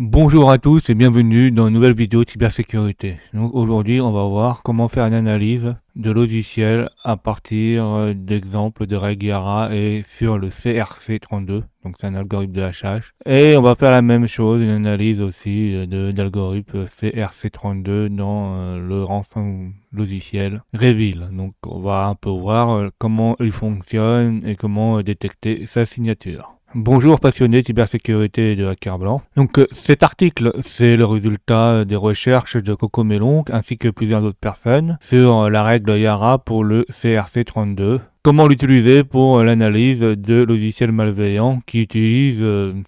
Bonjour à tous et bienvenue dans une nouvelle vidéo de cybersécurité. Donc aujourd'hui, on va voir comment faire une analyse de logiciels à partir d'exemples de règles IARA et sur le CRC32. Donc c'est un algorithme de hachage. Et on va faire la même chose, une analyse aussi d'algorithme CRC32 dans le rançon logiciel Reveal. Donc on va un peu voir comment il fonctionne et comment détecter sa signature. Bonjour passionnés de cybersécurité et de hacker blanc. Donc cet article, c'est le résultat des recherches de Coco Melon ainsi que plusieurs autres personnes sur la règle IARA pour le CRC32. Comment l'utiliser pour l'analyse de logiciels malveillants qui utilisent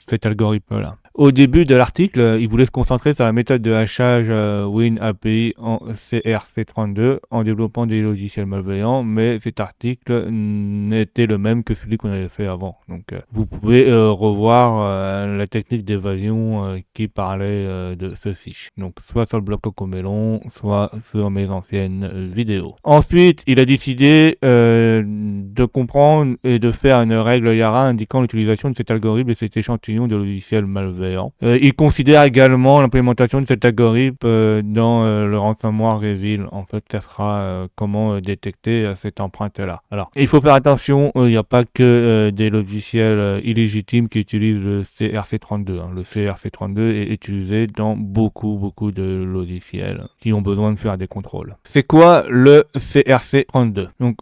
cet algorithme-là. Au début de l'article, il voulait se concentrer sur la méthode de hachage WinAPI en CRC32 en développant des logiciels malveillants, mais cet article n'était le même que celui qu'on avait fait avant. Donc vous pouvez revoir la technique d'évasion qui parlait de ceci. Donc soit sur le blog Cocomelon, soit sur mes anciennes vidéos. Ensuite, il a décidé de comprendre et de faire une règle IARA indiquant l'utilisation de cet algorithme et cet échantillon de logiciels malveillants. Il considère également l'implémentation de cet algorithme dans le ransomware Reveal. En fait, ça sera comment détecter cette empreinte-là. Alors, il faut faire attention, il n'y a pas que des logiciels illégitimes qui utilisent le CRC32. Le CRC32 est utilisé dans beaucoup de logiciels qui ont besoin de faire des contrôles. C'est quoi le CRC32? Donc,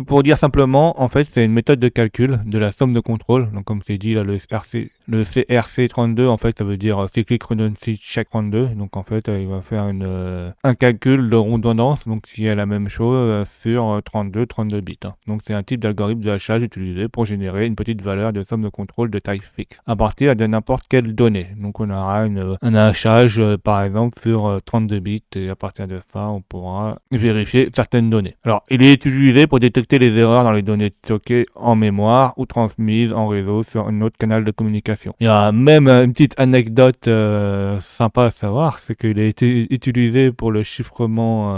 pour dire simplement, en fait, c'est une méthode de calcul de la somme de contrôle. Donc, comme c'est dit là, le CRC32, en fait, ça veut dire Cyclic Redundancy Check 32. Donc, en fait, il va faire un calcul de redondance, donc qui est la même chose sur 32 bits. Donc, c'est un type d'algorithme de hachage utilisé pour générer une petite valeur de somme de contrôle de taille fixe à partir de n'importe quelle donnée. Donc, on aura un hachage, par exemple, sur 32 bits et à partir de ça, on pourra vérifier certaines données. Alors, il est utilisé pour détecter les erreurs dans les données stockées en mémoire ou transmises en réseau sur un autre canal de communication. Il y a même une petite anecdote sympa à savoir, c'est qu'il a été utilisé pour le chiffrement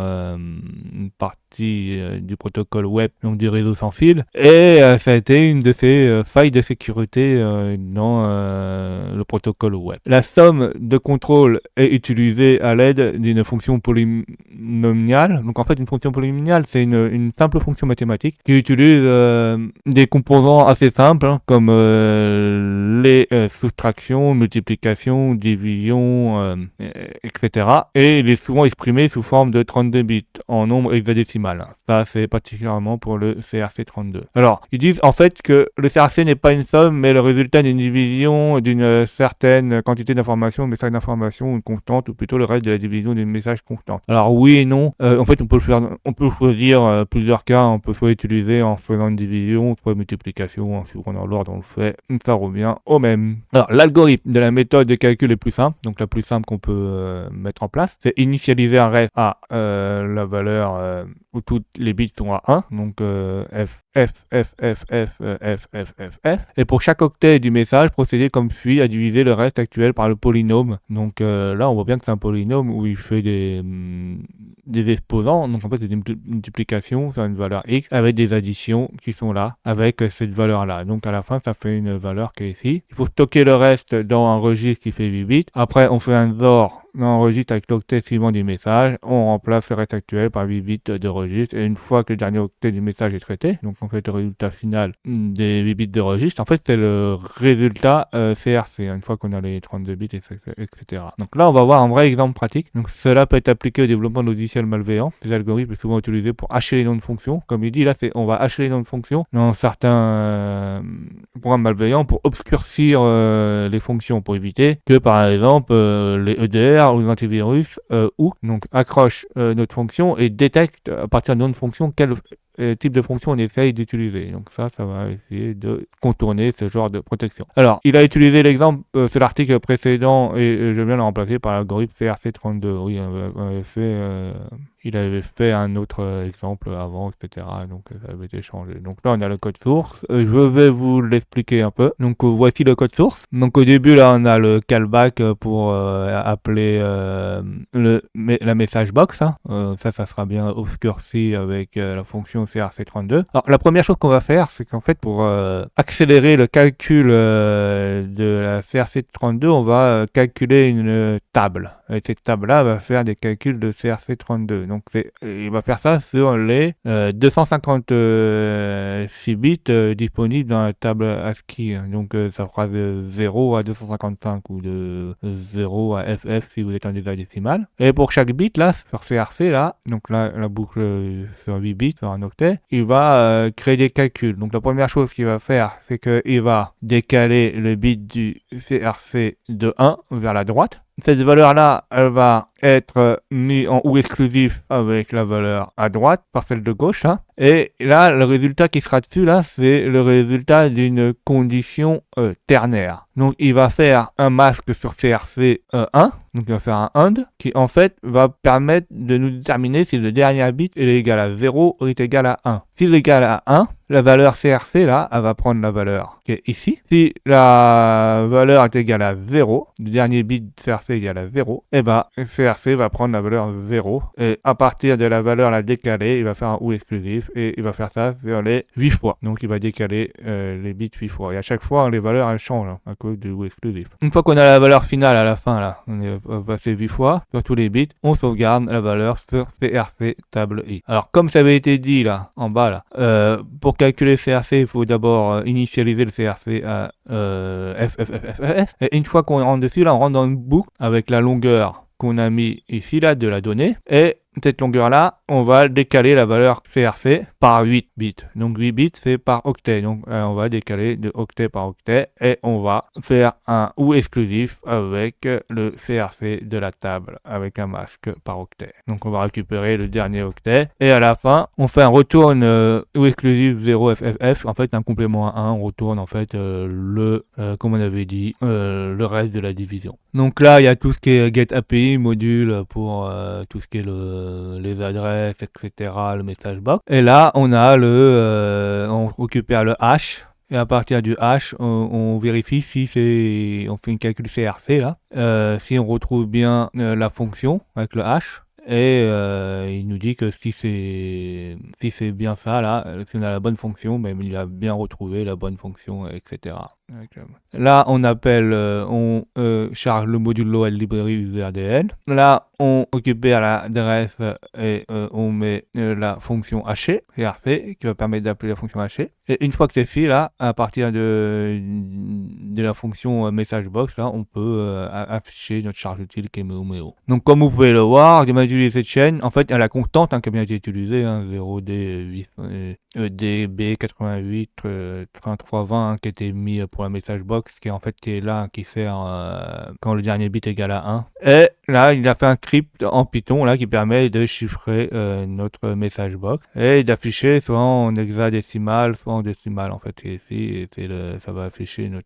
par du protocole web, donc du réseau sans fil, et ça a été une de ces failles de sécurité dans le protocole web. La somme de contrôle est utilisée à l'aide d'une fonction polynomiale. Donc en fait, une fonction polynomiale, c'est une simple fonction mathématique qui utilise des composants assez simples, comme les soustractions, multiplications, divisions, etc. Et il est souvent exprimé sous forme de 32 bits en nombre hexadécimal. Ça, c'est particulièrement pour le CRC32. Alors, ils disent en fait que le CRC n'est pas une somme, mais le résultat d'une division d'une certaine quantité d'informations, un message d'information, une constante, ou plutôt le reste de la division d'une message constante. Alors, oui et non. En fait, on peut choisir plusieurs cas. On peut soit utiliser en faisant une division, soit une multiplication, en suivant dans l'ordre on le fait. Ça revient au même. Alors, l'algorithme de la méthode de calcul est plus simple. Donc, la plus simple qu'on peut mettre en place, c'est initialiser un reste à la valeur où tous les bits sont à 1, donc F. Et pour chaque octet du message, procéder comme suit à diviser le reste actuel par le polynôme. Donc là, on voit bien que c'est un polynôme où il fait des exposants. Donc en fait, c'est une multiplication sur une valeur x avec des additions qui sont là, avec cette valeur-là. Donc à la fin, ça fait une valeur qui est ici. Il faut stocker le reste dans un registre qui fait 8 bits. Après, on fait un XOR dans un registre avec l'octet suivant du message. On remplace le reste actuel par 8 bits de registre. Et une fois que le dernier octet du message est traité, donc on fait le résultat final des 8 bits de registre, en fait, c'est le résultat CRC, une fois qu'on a les 32 bits, etc. Donc là, on va voir un vrai exemple pratique. Donc cela peut être appliqué au développement de logiciels malveillants. Ces algorithmes sont souvent utilisés pour hacher les noms de fonctions. Comme il dit, là, on va hacher les noms de fonctions dans certains programmes malveillants pour obscurcir les fonctions, pour éviter que, par exemple, les EDR ou les antivirus donc accrochent notre fonction et détectent à partir de notre fonction quelle type de fonction on essaye d'utiliser. Donc ça va essayer de contourner ce genre de protection. Alors, il a utilisé l'exemple sur l'article précédent et je viens de le remplacer par l'algorithme CRC32. Oui, il avait fait un autre exemple avant, etc. Donc ça avait été changé. Donc là, on a le code source. Je vais vous l'expliquer un peu. Donc voici le code source. Donc au début, là, on a le callback pour appeler la message box. Ça sera bien obscurci avec la fonction fonction CRC32. Alors la première chose qu'on va faire, c'est qu'en fait pour accélérer le calcul de la CRC32, on va calculer une table. Et cette table-là va faire des calculs de CRC32. Donc il va faire ça sur les 256 bits disponibles dans la table ASCII. Donc ça fera de 0 à 255 ou de 0 à FF si vous êtes en hexadécimal. Et pour chaque bit là, sur CRC là, donc là la boucle sur 8 bits, sur un octet, il va créer des calculs. Donc la première chose qu'il va faire, c'est qu'il va décaler le bit du CRC de 1 vers la droite. Cette valeur-là, elle va être mise en ou exclusif avec la valeur à droite par celle de gauche. Hein. Et là, le résultat qui sera dessus, là, c'est le résultat d'une condition ternaire. Donc, il va faire un masque sur CRC1. Donc, il va faire un AND qui, en fait, va permettre de nous déterminer si le dernier bit est égal à 0 ou est égal à 1. S'il est égal à 1, la valeur CRC, là, elle va prendre la valeur qui est ici. Si la valeur est égale à 0, le dernier bit de CRC est égal à 0, et ben CRC va prendre la valeur 0. Et à partir de la valeur la décalée, il va faire un OU exclusif et il va faire ça sur les 8 fois. Donc il va décaler les bits 8 fois. Et à chaque fois, les valeurs elles changent hein, à cause du OU exclusif. Une fois qu'on a la valeur finale à la fin, là, on est passé 8 fois sur tous les bits, on sauvegarde la valeur sur CRC table I. Alors comme ça avait été dit là, en bas là, pour calculer CRC, il faut d'abord initialiser le CRC à FFFFF. Et une fois qu'on rentre dessus, là, on rentre dans une boucle avec la longueur qu'on a mis ici, là, de la donnée. Et cette longueur-là, on va décaler la valeur CRC par 8 bits. Donc 8 bits, c'est par octet. Donc on va décaler de octet par octet et on va faire un OU exclusif avec le CRC de la table, avec un masque par octet. Donc on va récupérer le dernier octet et à la fin, on fait un return OU exclusif 0FFF. En fait, un complément à 1, on retourne en fait comme on avait dit, le reste de la division. Donc là, il y a tout ce qui est get API, module pour tout ce qui est les adresses, etc., le message box. Et là, on a on récupère le hash. Et à partir du hash, on vérifie si on fait une calcul CRC là, si on retrouve bien la fonction avec le hash. Et il nous dit que si c'est bien ça là, si on a la bonne fonction, ben, il a bien retrouvé la bonne fonction, etc. Là, on appelle, on charge le module load library userdn. Là, on récupère l'adresse et on met la fonction hachée, CRC, qui va permettre d'appeler la fonction hachée. Et une fois que c'est fait, là, à partir de la fonction messagebox, là, on peut afficher notre charge utile qui est MEO. Donc, comme vous pouvez le voir, j'ai utilisé cette chaîne. En fait, elle a constante hein, qui a bien été utilisée, hein, 0D, EDB88, 3320 hein, qui a été mis pour la messagebox, qui est là, qui sert quand le dernier bit est égal à 1. Et là, il a fait un script en Python là qui permet de chiffrer notre messagebox et d'afficher soit en hexadécimal, soit en décimal. En fait, c'est ici et ça va afficher le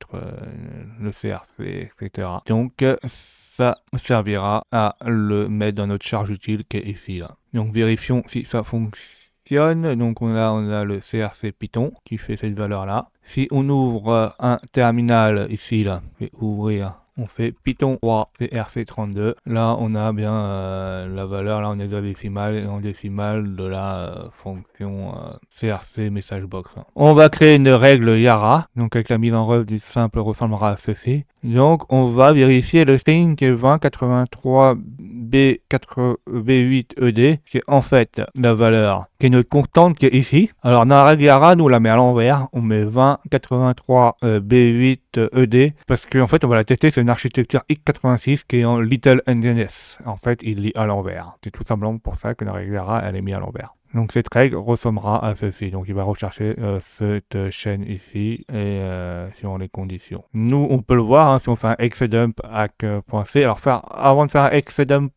CRC, etc. Donc, ça servira à le mettre dans notre charge utile qui est ici. Là. Donc, vérifions si ça fonctionne. Donc, on a le CRC Python qui fait cette valeur-là. Si on ouvre un terminal ici, là, je vais ouvrir. On fait Python 3 CRC32. Là, on a bien la valeur là en hexadécimal et en décimal de la fonction CRC messagebox. On va créer une règle Yara. Donc, avec la mise en œuvre du simple ressemblera à ceci. Donc, on va vérifier le string qui est 2083B8ED, qui est en fait la valeur qui est notre constante qui est ici. Alors, dans la règle Yara, nous on la met à l'envers. On met 2083B8ED parce qu'en fait, on va la tester sur une architecture x86 qui est en Little NDNS. En fait, il lit à l'envers. C'est tout simplement pour ça que la règle Yara, elle est mise à l'envers. Donc cette règle ressemblera à ceci. Donc il va rechercher cette chaîne ici et suivant les conditions. Nous, on peut le voir hein, si on fait un xdump hack.c. Alors avant de faire un xdump.c,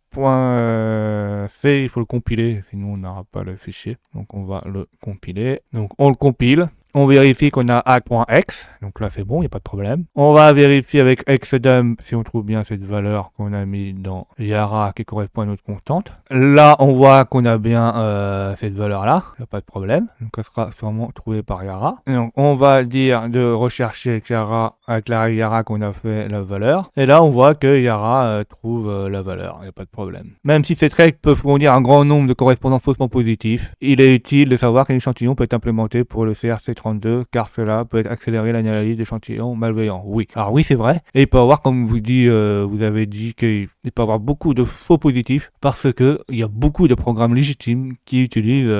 il faut le compiler, sinon on n'aura pas le fichier. Donc on va le compiler. Donc on le compile. On vérifie qu'on a hack.x, donc là c'est bon, il n'y a pas de problème. On va vérifier avec xdump si on trouve bien cette valeur qu'on a mis dans Yara qui correspond à notre constante. Là on voit qu'on a bien cette valeur là, il n'y a pas de problème, donc elle sera sûrement trouvée par Yara. Et donc on va dire de rechercher avec Yara, avec la règle Yara qu'on a fait la valeur, et là on voit que Yara trouve la valeur, il n'y a pas de problème. Même si cette règle peut fournir un grand nombre de correspondants faussement positifs, il est utile de savoir qu'un échantillon peut être implémenté pour le CRC32 car cela peut accélérer l'analyse d'échantillons malveillants. Oui, alors oui c'est vrai, et il peut y avoir, comme vous avez dit, qu'il peut y avoir beaucoup de faux positifs parce que il y a beaucoup de programmes légitimes qui utilisent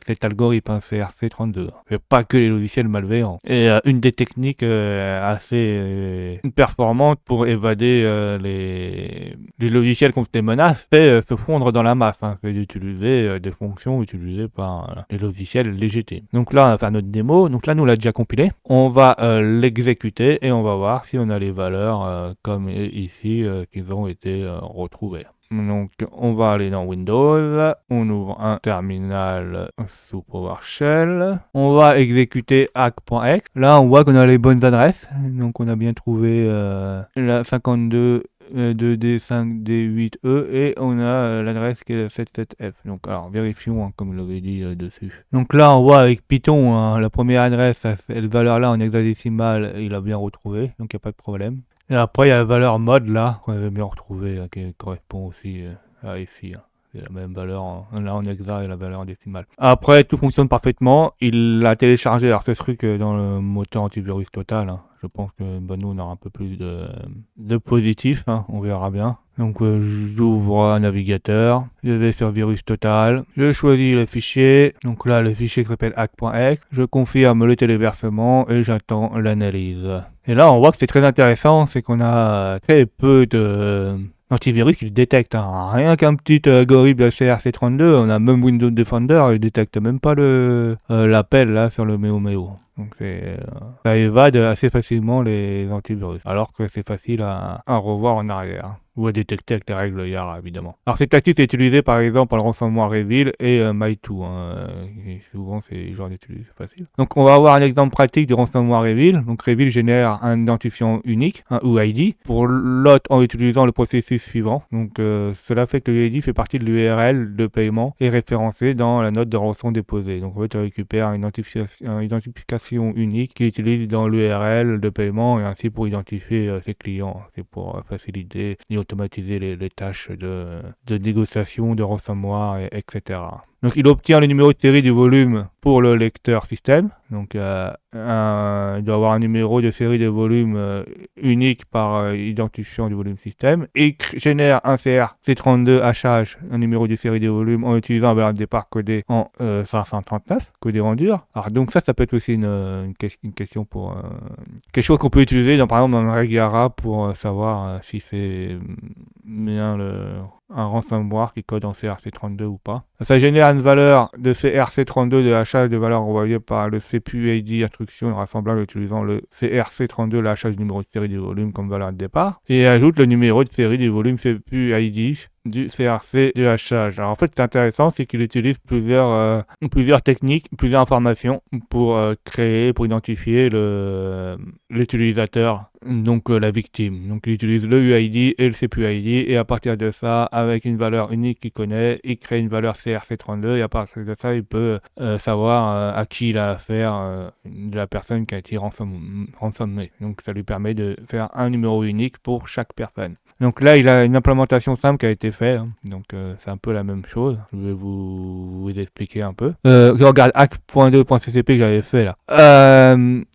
cet algorithme CRC32. Et pas que les logiciels malveillants. Et une des techniques assez performantes pour évader les logiciels contre les menaces, c'est se fondre dans la masse, c'est d'utiliser des fonctions utilisées par les logiciels légitimes. Donc là, on va faire notre démo. Donc là, nous, on l'a déjà compilé. On va l'exécuter et on va voir si on a les valeurs comme ici qui ont été retrouvées. Donc, on va aller dans Windows, on ouvre un terminal sous PowerShell, on va exécuter hack.x. Là, on voit qu'on a les bonnes adresses, donc on a bien trouvé la 52 2D5D8E et on a l'adresse qui est la 77F. Donc, alors vérifions comme je l'avais dit dessus. Donc là, on voit avec Python la première adresse, cette valeur-là en hexadécimal, il a bien retrouvé, donc il n'y a pas de problème. Et après, il y a la valeur mode là, qu'on avait bien retrouvée, qui correspond aussi à ici. C'est la même valeur, là en hexa et la valeur en décimale. Après, tout fonctionne parfaitement. Il l'a téléchargé, alors ce truc dans le moteur antivirus total. Je pense que nous, on aura un peu plus de positif, on verra bien. Donc j'ouvre un navigateur, je vais sur virus total, je choisis le fichier, donc là le fichier qui s'appelle hack.x, je confirme le téléversement et j'attends l'analyse. Et là on voit que c'est très intéressant, c'est qu'on a très peu d'antivirus qui le détecte. Rien qu'un petit algorithme de CRC32, on a même Windows Defender, il détecte même pas l'appel là sur le Meo. Donc ça évade assez facilement les antivirus, alors que c'est facile à revoir en arrière. Ou à détecter avec les règles Yara, évidemment. Alors cette tactique est utilisée par exemple par le ransomware Reveal et My2. Souvent c'est genre d'utilisation facile. Donc on va avoir un exemple pratique du ransomware Reveal. Donc Reveal génère un identifiant unique, un UID, pour l'autre en utilisant le processus suivant. Donc cela fait que le UID fait partie de l'URL de paiement et référencé dans la note de rançon déposée. Donc en fait tu récupères une identification unique qui utilise dans l'URL de paiement et ainsi pour identifier ses clients. C'est pour faciliter automatiser les tâches de négociation, de ransomware, etc. Donc il obtient le numéro de série du volume pour le lecteur système. Donc il doit avoir un numéro de série de volume unique par identifiant du volume système et génère un CRC32 hachage, un numéro de série de volume en utilisant un valeur de départ codé en 539, codé en dur. Alors donc ça peut être aussi une question pour quelque chose qu'on peut utiliser par exemple dans un règle Yara pour savoir si c'est bien un ransomware qui code en CRC32 ou pas. Ça génère une valeur de CRC32 de hachage de valeur envoyée par le CPUID instruction rassemblable utilisant le CRC32, le hachage du numéro de série du volume comme valeur de départ, et ajoute le numéro de série du volume CPUID du CRC de hachage. Alors en fait, c'est intéressant, c'est qu'il utilise plusieurs techniques, plusieurs informations pour identifier l'utilisateur, donc la victime. Donc il utilise le UID et le CPUID et à partir de ça, avec une valeur unique qu'il connaît, il crée une valeur CRC32 et à partir de ça, il peut savoir à qui il a affaire de la personne qui a été rançonnée. Donc ça lui permet de faire un numéro unique pour chaque personne. Donc là, il a une implémentation simple qui a été faite, donc c'est un peu la même chose. Je vais vous expliquer un peu. Je regarde hack.2.ccp que j'avais fait là.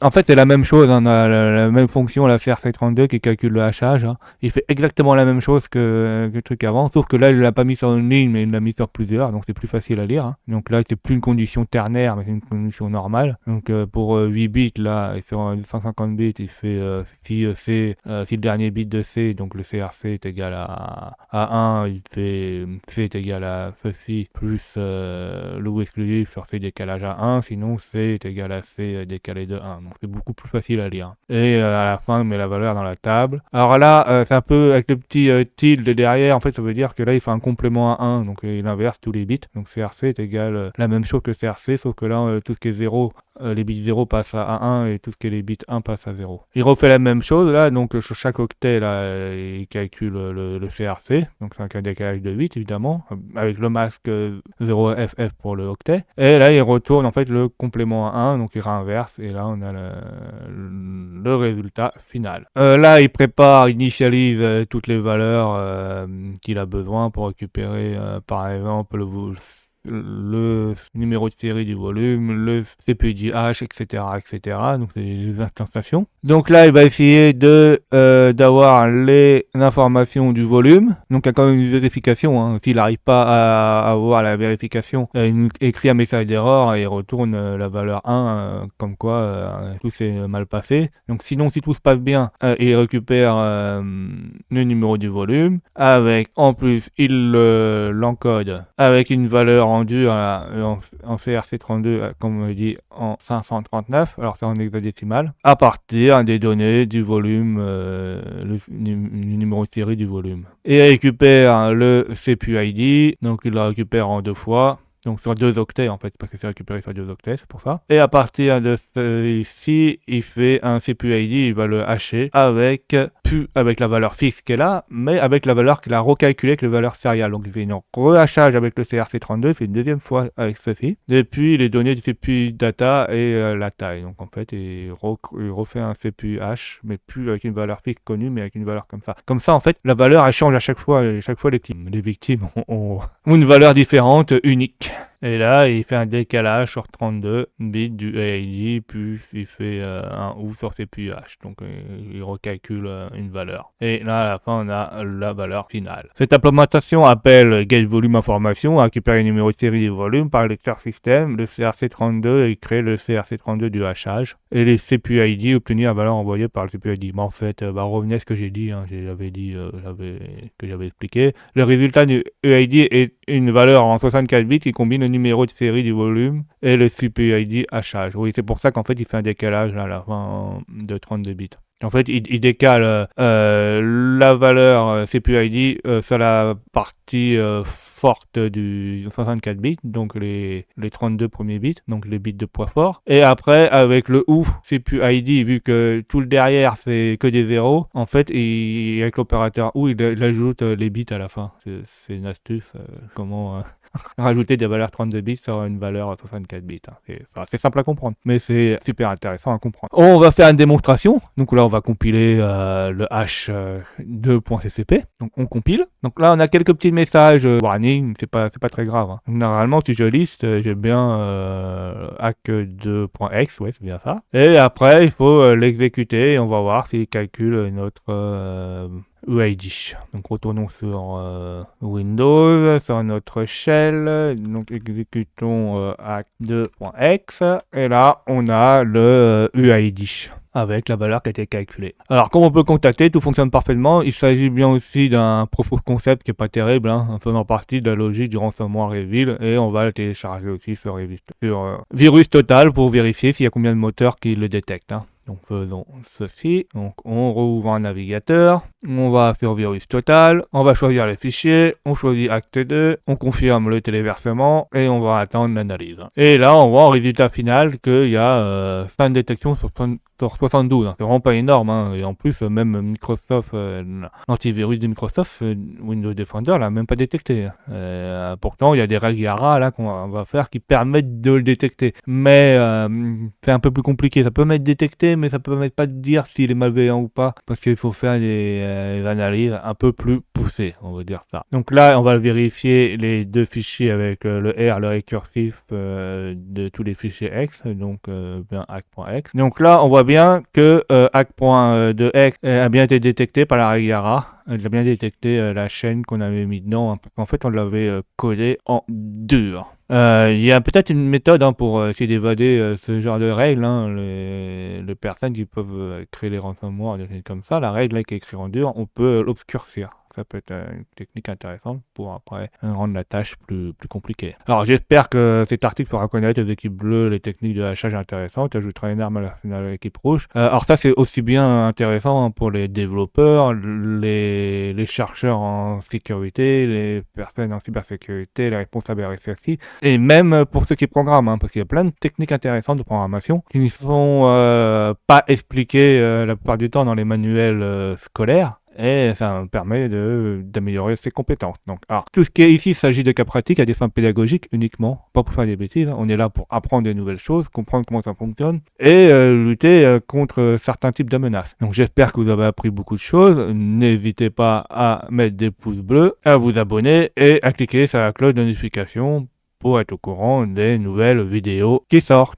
En fait, c'est la même chose, on a la même fonction, la CRC32 qui calcule le hachage. Il fait exactement la même chose que le truc avant, sauf que là, il l'a pas mis sur une ligne, mais il l'a mis sur plusieurs, donc c'est plus facile à lire. Donc là, c'est plus une condition ternaire, mais c'est une condition normale. Donc pour 8 bits, là, et sur 150 bits, il fait si le dernier bit de C, donc le CRC est égal à 1, il fait C est égal à ceci plus le exclusif sur C décalage à 1, sinon C est égal à C décalé de 1. Donc c'est beaucoup plus facile à lire. Et à la fin, on met la valeur dans la table. Alors là, c'est un peu avec le petit tilde derrière, en fait, ça veut dire que là, il fait un complément à 1, donc il inverse tous les bits. Donc CRC est égal la même chose que CRC, sauf que là, tout ce qui est 0 les bits 0 passent à 1 et tout ce qui est les bits 1 passe à 0. Il refait la même chose là, donc sur chaque octet là, il calcule le CRC, donc c'est un décalage de 8 évidemment, avec le masque 0FF pour le octet. Et là il retourne en fait le complément à 1, donc il réinverse et là on a le résultat final. Là il prépare, initialise toutes les valeurs qu'il a besoin pour récupérer par exemple le numéro de série du volume, le CPUDH, etc., etc. Donc c'est les instantations. Donc là, il va essayer d'avoir les informations du volume. Donc il y a quand même une vérification. Hein. S'il n'arrive pas à avoir la vérification, il nous écrit un message d'erreur et il retourne la valeur 1, comme quoi tout s'est mal passé. Donc sinon, si tout se passe bien, il récupère le numéro du volume. Avec, en plus, il l'encode avec une valeur rendue en CRC32, comme on dit, en 539. Alors c'est en hexadécimal. À partir des données du volume, le numéro de série du volume. Et il récupère le CPUID, donc il le récupère en 2 fois. Donc sur 2 octets en fait, parce que c'est récupéré sur 2 octets, c'est pour ça. Et à partir de ici, il fait un CPUID, il va le hacher plus avec la valeur fixe qu'elle a, mais avec la valeur qu'il a recalculée avec la valeur serial. Donc il fait une rehachage avec le CRC32, il fait une deuxième fois avec ceci. Depuis les données du CPU data et la taille. Donc en fait, il refait un CPU hash, mais plus avec une valeur fixe connue, mais avec une valeur comme ça. Comme ça, en fait, la valeur elle change à chaque fois. Chaque fois, les victimes ont une valeur différente, unique. Et là, il fait un décalage sur 32 bits du AID, puis il fait un OU sur CPUH. Donc, il recalcule une valeur. Et là, à la fin, on a la valeur finale. Cette implémentation appelle getVolumeInformation, récupérer le numéro de série du volume par le lecteur système, le CRC32 et créer le CRC32 du hachage. Et les CPUID, obtenir la valeur envoyée par le CPUID. Mais en fait, revenez à ce que j'ai dit, hein, que j'avais expliqué. Le résultat du EID est une valeur en 64 bits qui combine le numéro de série du volume et le CPUID hachage. Oui, c'est pour ça qu'en fait, il fait un décalage là, à la fin de 32 bits. En fait, il décale la valeur CPUID sur la partie forte du 64 bits, donc les 32 premiers bits, donc les bits de poids fort. Et après, avec le OU CPUID, vu que tout le derrière c'est que des zéros, en fait, avec l'opérateur OU, il ajoute les bits à la fin. C'est une astuce, comment rajouter des valeurs 32 bits sur une valeur 64 bits. Hein. C'est simple à comprendre, mais c'est super intéressant à comprendre. On va faire une démonstration. Donc là, on va compiler le h2.ccp. Donc on compile. Donc là, on a quelques petits messages warning. C'est pas très grave. Hein. Normalement, si je liste, j'ai bien hack2.x. Ouais, c'est bien ça. Et après, il faut l'exécuter et on va voir s'il calcule notre UID. Donc retournons sur Windows, sur notre shell, donc exécutons hack2.x et là on a le UID avec la valeur qui a été calculée. Alors comme on peut constater, tout fonctionne parfaitement. Il s'agit bien aussi d'un proof of concept qui est pas terrible, hein, faisant partie de la logique du ransomware Revil et on va le télécharger aussi sur Virus Total pour vérifier s'il y a combien de moteurs qui le détectent. Hein. Donc faisons ceci, donc on rouvre un navigateur, on va sur Virus Total, on va choisir les fichiers, on choisit Acte 2, on confirme le téléversement et on va attendre l'analyse. Et là on voit en résultat final qu'il y a 5 détections sur 72, hein. C'est vraiment pas énorme, hein. Et en plus même Microsoft, l'antivirus de Microsoft, Windows Defender l'a même pas détecté. Pourtant il y a des règles IARA là qu'on va faire qui permettent de le détecter, mais c'est un peu plus compliqué. Ça peut m'être détecté, mais ça peut permettre pas de dire s'il est malveillant ou pas, parce qu'il faut faire des analyses un peu plus poussées, on va dire ça. Donc là on va vérifier les deux fichiers avec le R, le récursif de tous les fichiers X, donc bien hack.x. Donc là on voit bien que hack.2x a bien été détecté par la règle IARA. Elle a bien détecté la chaîne qu'on avait mis dedans, hein, parce qu'en fait on l'avait codé en dur. Il y a peut-être une méthode pour essayer d'évader ce genre de règles. Hein, les personnes qui peuvent créer les ransomware, des choses comme ça, la règle là, qui est écrite en dur, on peut l'obscurcir. ça peut être une technique intéressante pour après rendre la tâche plus compliquée. Alors j'espère que cet article fera connaître aux équipes bleues les techniques de hachage intéressantes, ajoutera une arme à l'équipe rouge. Alors ça c'est aussi bien intéressant pour les développeurs, les chercheurs en sécurité, les personnes en cybersécurité, les responsables RSSI, et même pour ceux qui programment, parce qu'il y a plein de techniques intéressantes de programmation qui ne sont pas expliquées la plupart du temps dans les manuels scolaires. Et ça me permet d'améliorer ses compétences. Donc, alors, tout ce qui est ici, il s'agit de cas pratiques à des fins pédagogiques uniquement, pas pour faire des bêtises. On est là pour apprendre des nouvelles choses, comprendre comment ça fonctionne et lutter contre certains types de menaces. Donc, j'espère que vous avez appris beaucoup de choses. N'hésitez pas à mettre des pouces bleus, à vous abonner et à cliquer sur la cloche de notification pour être au courant des nouvelles vidéos qui sortent.